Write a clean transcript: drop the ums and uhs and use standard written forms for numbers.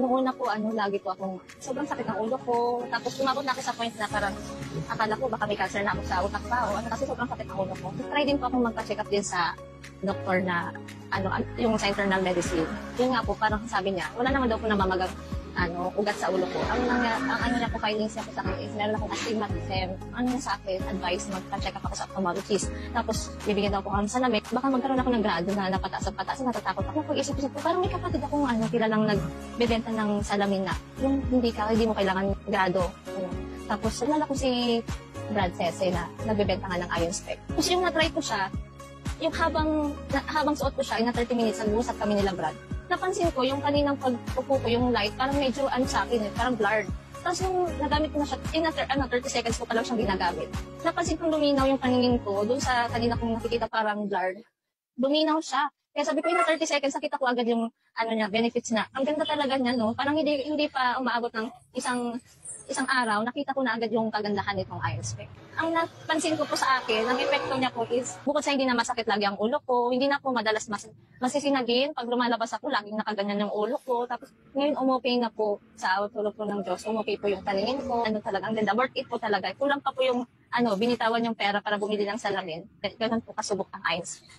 Nung una po, lagi po akong sobrang sakit ng ulo ko. Tapos umabot na ako sa point na parang akala ko baka may cancer na ako sa utak pa o kasi sobrang sakit ng ulo ko. Try din po akong magpa-check up din sa doktor na yung sa internal medicine. Yun nga po, parang sabi niya, wala naman daw po namamagang ugat sa ulo ko. Ang niya po findings niya po sa akin is meron akong astigmatism. Ano niya sa akin, advice, magpa-check up ako sa ophthalmologist. Tapos, bibigyan daw po ako sa lamig. Baka magkaroon ako ng grado na napataas. Natatakot ako. Pag-isip-isip ko, parang may kapatid akong kilalang nagbebenta ng salamin na yung hindi mo kailangan grado. Tapos, nalala ko si Brad Sese na nagbebenta nga ng iron spec. Tapos yung na-try ko siya, yung habang suot ko siya, na 30 minutes, nag-uusap kami nila Brad. Napansin ko, yung kaninang pag-upo ko, yung light, parang medyo sa akin, parang blurred. Tapos nung nagamit ko na siya, 30 seconds ko pa lang siyang ginagamit. Napansin kong luminaw yung paningin ko, dun sa kanina kong nakikita parang blurred. Luminaw siya. Kaya sabi ko, 30 seconds, nakita ko agad yung benefits na. Ang ganda talaga niya, no? Parang hindi pa umaabot ng isang araw, nakita ko na agad yung kagandahan nitong iron spec. Ang napansin ko po sa akin, ang epekto niya po is, bukod sa hindi na masakit lagi ang ulo ko, hindi na po madalas masisinagin. Pag lumalabas ako, laging nakaganyan yung ulo ko. Tapos ngayon umopay na po sa tulog po ng Diyos, umopay po yung paningin ko. Talaga, ang ganda. Worth it po talaga. Kulang pa po yung binitawan yung pera para bumili ng salamin. Ganun po kasubok ang iron spec.